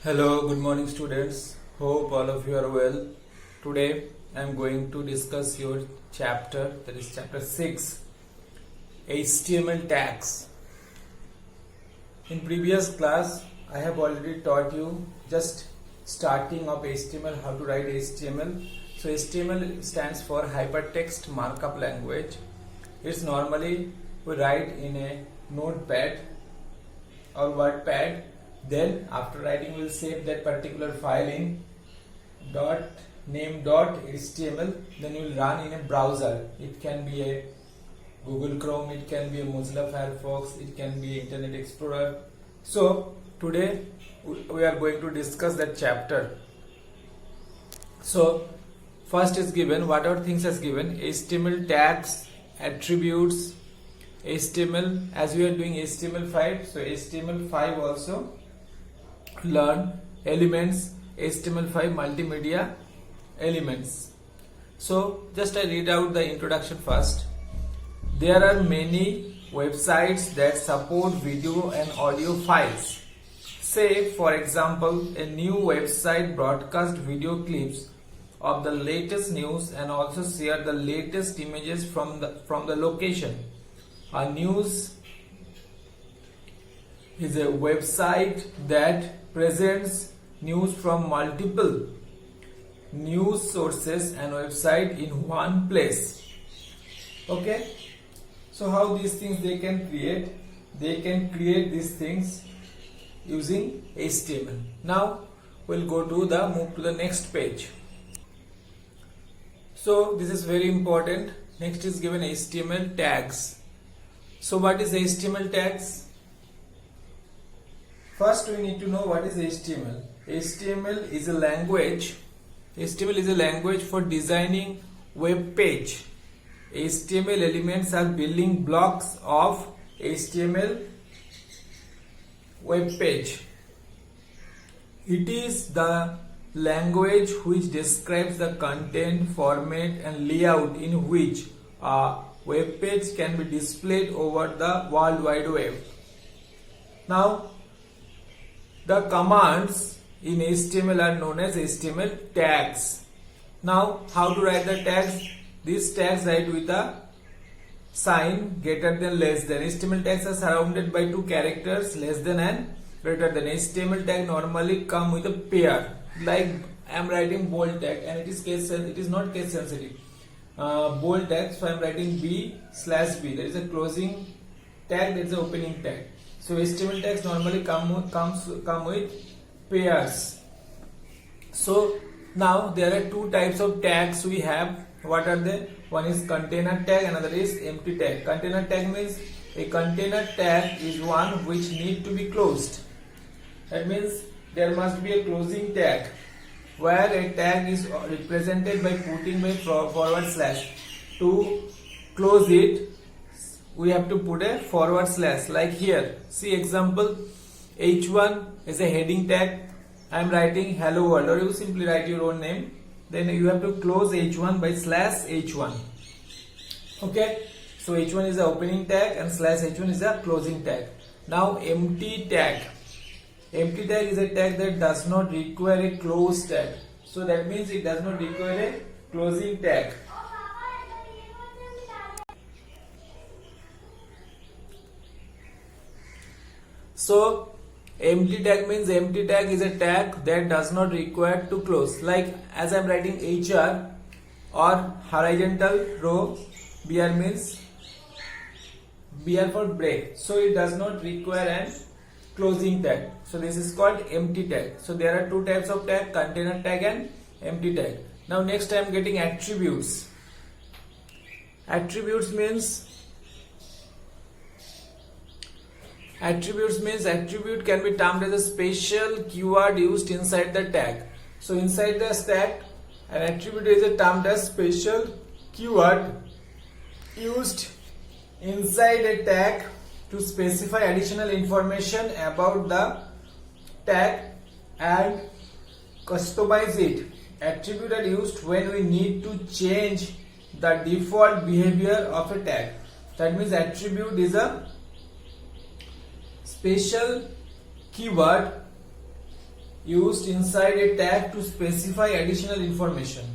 Hello, good morning students. Hope all of you are well. Today I am going to discuss your chapter, that is chapter 6, HTML tags. In previous class I have already taught you just starting of HTML, how to write HTML. So HTML stands for Hypertext Markup Language. It's normally we write in a notepad or WordPad. Then after writing we'll save that particular file in .name.html. Then you will run in a browser. It can be a Google Chrome, it can be a Mozilla Firefox, it can be Internet Explorer. So today we are going to discuss that chapter. So first is given, what are things as given? HTML tags, attributes, HTML, as we are doing HTML5, so HTML5 also learn elements, HTML5 multimedia elements. So just I read out the introduction first. There are many websites that support video and audio files. Say for example, a new website broadcasts video clips of the latest news and also share the latest images from the location. A news is a website that presents news from multiple news sources and website in one place. Okay, so how these things they can create? They can create these things using HTML. Now we'll move to the next page. So this is very important. Next is given HTML tags. So what is HTML tags? First we need to know what is HTML. HTML is a language. HTML is a language for designing web page. HTML elements are building blocks of HTML web page. It is the language which describes the content, format and layout in which a web page can be displayed over the World Wide Web. Now the commands in HTML are known as HTML tags. Now how to write the tags? These tags write with a sign greater than, less than. HTML tags are surrounded by two characters, less than and greater than. HTML tag normally come with a pair. Like I am writing bold tag and it is not case sensitive. Bold tag, so I am writing B/B. There is a closing tag, there is an opening tag. So HTML tags normally come with pairs. So now there are two types of tags we have. What are they? One is container tag, another is empty tag. Container tag means a container tag is one which need to be closed. That means there must be a closing tag where a tag is represented by putting by forward slash. To close it, we have to put a forward slash, like here. See example, H1 is a heading tag. I am writing hello world, or you simply write your own name. Then you have to close H1 by /H1. Okay, so H1 is the opening tag and /H1 is the closing tag. Now empty tag. Empty tag is a tag that does not require a close tag. So that means it does not require a closing tag. So empty tag means empty tag is a tag that does not require to close. Like as I am writing HR or horizontal row, BR means BR for break. So it does not require an closing tag. So this is called empty tag. So there are two types of tag, container tag and empty tag. Now next I am getting attributes. Attributes means attribute can be termed as a special keyword used inside the tag. So inside the tag, an attribute is termed as special keyword used inside a tag to specify additional information about the tag and customize it. Attributes are used when we need to change the default behavior of a tag. That means attribute is a special keyword used inside a tag to specify additional information.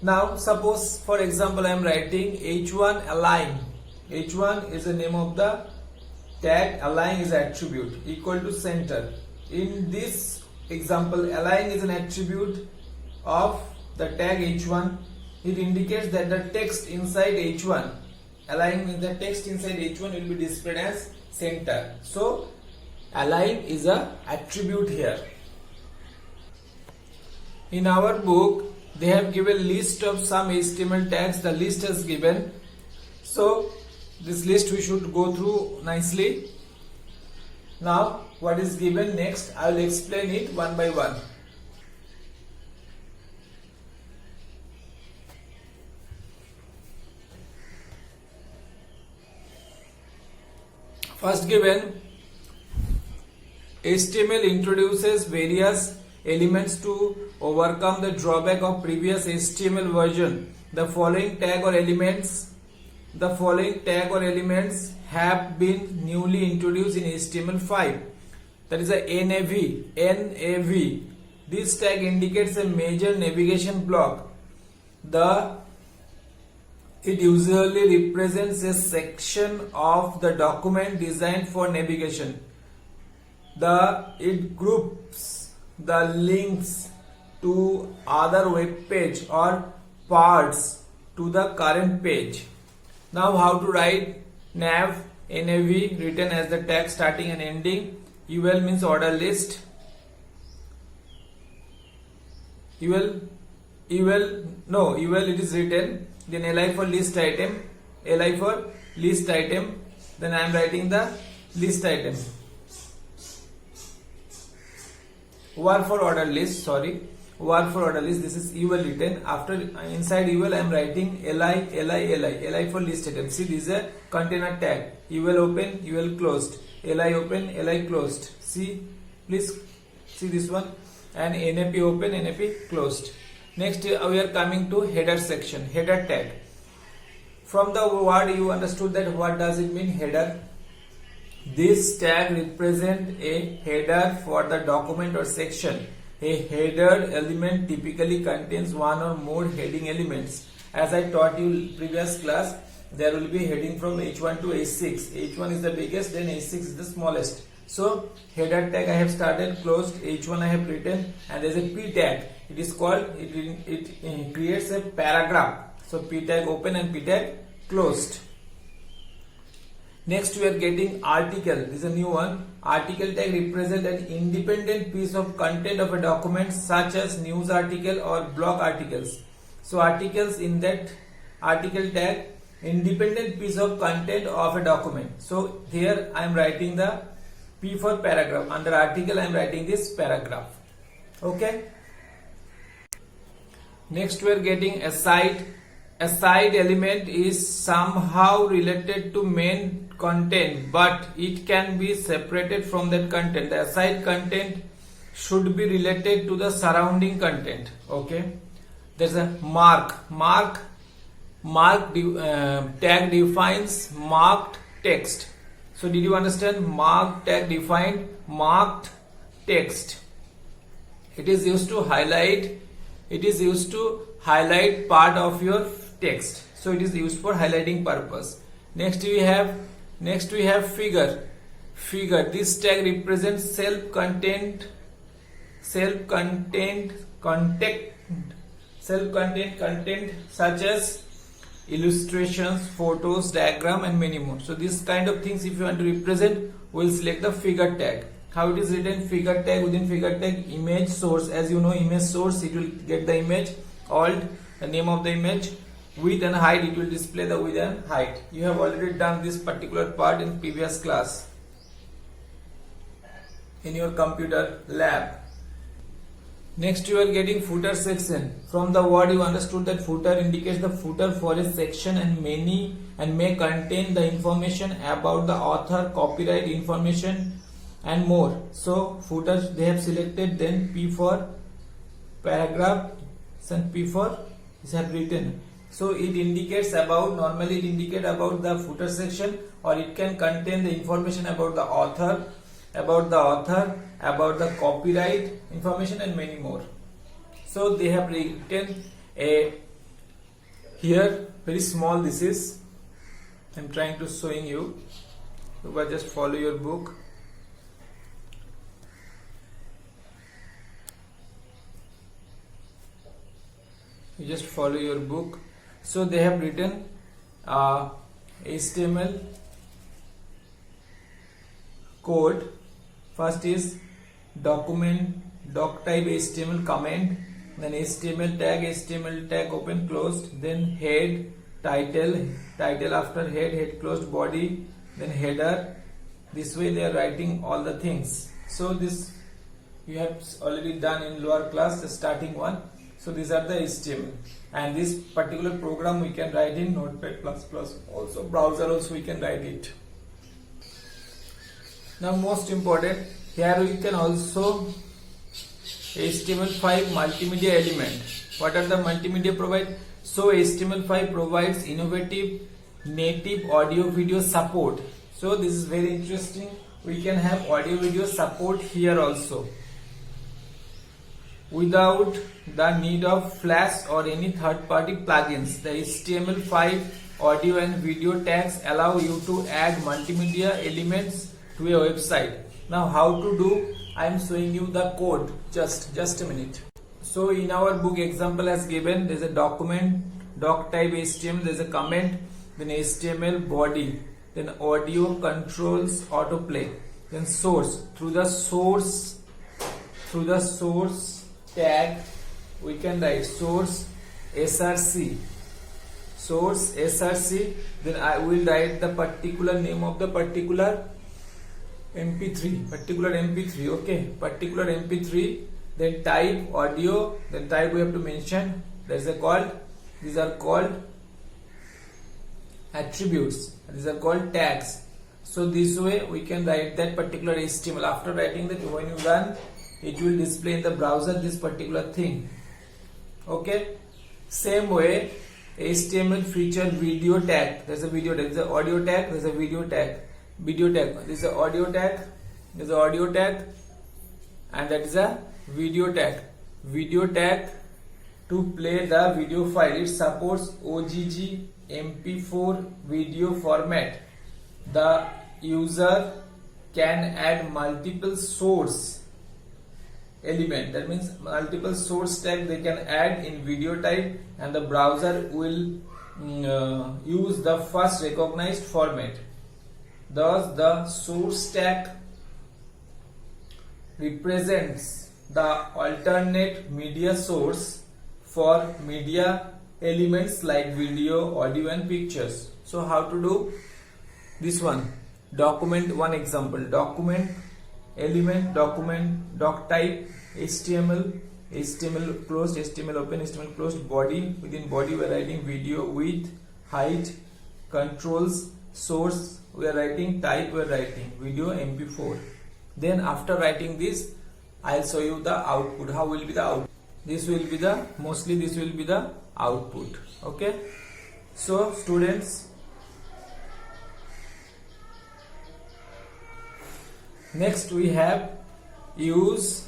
Now suppose for example I am writing h1 align. h1 is the name of the tag, align is attribute, equal to center. In this example, align is an attribute of the tag h1. It indicates that the text inside h1, align is the text inside h1 will be displayed as center. So align is a attribute here. In our book they have given list of some HTML tags. The list is given, so this list we should go through nicely. Now what is given next, I will explain it one by one. First given, HTML introduces various elements to overcome the drawback of previous HTML version. The following tag or elements have been newly introduced in HTML5. That is a NAV. This tag indicates a major navigation block. It usually represents a section of the document designed for navigation. It groups the links to other web page or parts to the current page. Now how to write NAV written as the tag starting and ending. UL means order list. UL it is written. Then LI for list item. Then I am writing the list item. OR for order list. This is UL written. After inside UL I am writing LI for list item. See, this is a container tag. UL open, UL closed. LI open, LI closed. See, please see this one. And NAP open, NAP closed. Next we are coming to header section, header tag. From the word you understood that what does it mean, header. This tag represents a header for the document or section. A header element typically contains one or more heading elements. As I taught you previous class, there will be heading from H1 to H6. H1 is the biggest, then H6 is the smallest. So header tag I have started, closed. H1 I have written, and there is a P tag. It is called, it creates a paragraph. So P tag open and P tag closed. Next we are getting article. This is a new one. Article tag represents an independent piece of content of a document, such as news article or blog articles. So articles in that article tag, independent piece of content of a document. So here I am writing the P for paragraph. Under article I am writing this paragraph. Okay. Next we are getting aside. Aside element is somehow related to main content, but it can be separated from that content. The aside content should be related to the surrounding content. Okay. There's a mark. Tag defines marked text. So did you understand? Mark tag defined marked text. It is used to highlight. It is used to highlight part of your text. So it is used for highlighting purpose. Next we have figure. This tag represents self-contained content such as illustrations, photos, diagram, and many more. So this kind of things, if you want to represent, we will select the figure tag. How it is written? Figure tag, within figure tag, image source. As you know, image source, it will get the image, alt, the name of the image, width and height, it will display the width and height. You have already done this particular part in previous class in your computer lab. Next you are getting footer section. From the word you understood that footer indicates the footer for a section and may contain the information about the author, copyright information and more. So footers they have selected, then P for paragraph and P for is have written. So it indicates about, normally it indicates about the footer section, or it can contain the information about the author, about the copyright information and many more. So they have written a here very small. This is I'm trying to showing you. So just follow your book. You just follow your book. So they have written HTML code. First is document, doc type HTML comment, then HTML tag open closed, then head, title after head closed, body, then header. This way they are writing all the things. So this you have already done in lower class, the starting one. So these are the HTML, and this particular program we can write in Notepad++. Also browser also we can write it. Now most important, here we can also HTML5 multimedia element. What are the multimedia provide? So HTML5 provides innovative native audio video support. So this is very interesting. We can have audio video support here also, without the need of Flash or any third-party plugins. The HTML5 audio and video tags allow you to add multimedia elements to a website. Now how to do? I am showing you the code. Just a minute. So in our book example as given, there is a document, doc type HTML, there is a comment, then HTML body, then audio controls autoplay, then source. Through the source tag we can write source src, then I will write the particular name of the particular mp3, okay, particular mp3, then type audio, then type we have to mention. These are called attributes, these are called tags. So this way we can write that particular HTML. After writing that, when you run, it will display in the browser this particular thing. Okay, same way HTML feature video tag. There's a video tag, there's an audio tag, there's a video tag, this is a audio tag, there's a audio tag, and that is a video tag to play the video file. It supports OGG MP4 video format. The user can add multiple source element, that means multiple source tag they can add in video type, and the browser will use the first recognized format. Thus the source tag represents the alternate media source for media elements like video, audio and pictures. So how to do this one? Document one example, document element, document, doc type, HTML closed, HTML open, HTML closed, body, within body we are writing video, width, height, controls, source we are writing, type we are writing video mp4. Then after writing this, I'll show you the output. How will be the output? This will be the output. Okay, so students, next we have uses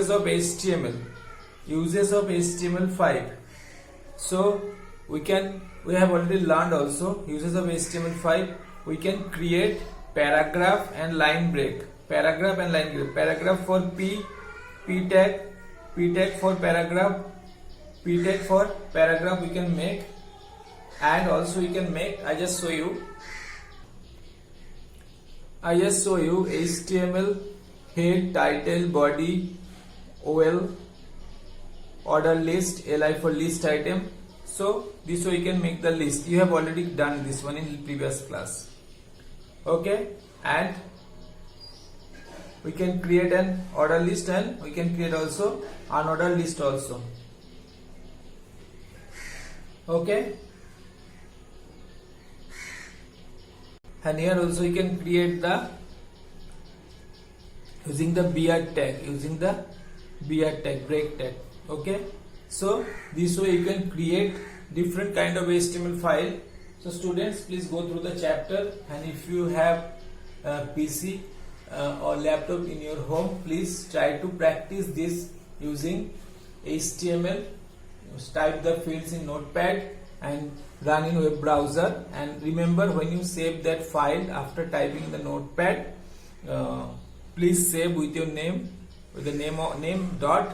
of HTML, uses of HTML5. So we have already learned also uses of HTML5. We can create paragraph and line break, paragraph for p tag for paragraph, we can make, and also we can make, I just show you HTML head, title, body, OL, order list, LI for list item. So this way you can make the list. You have already done this one in the previous class. Okay, and we can create an order list, and we can create also unordered list also. Okay, and here also you can create the using the BR tag, break tag. Okay, so this way you can create different kind of HTML file. So students, please go through the chapter, and if you have PC, or laptop in your home, please try to practice this using HTML. Type the fields in Notepad and run in web browser, and remember, when you save that file after typing in the Notepad, please save with your name, with the name.html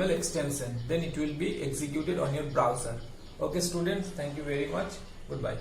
extension, then it will be executed on your browser. Okay students, thank you very much. Goodbye.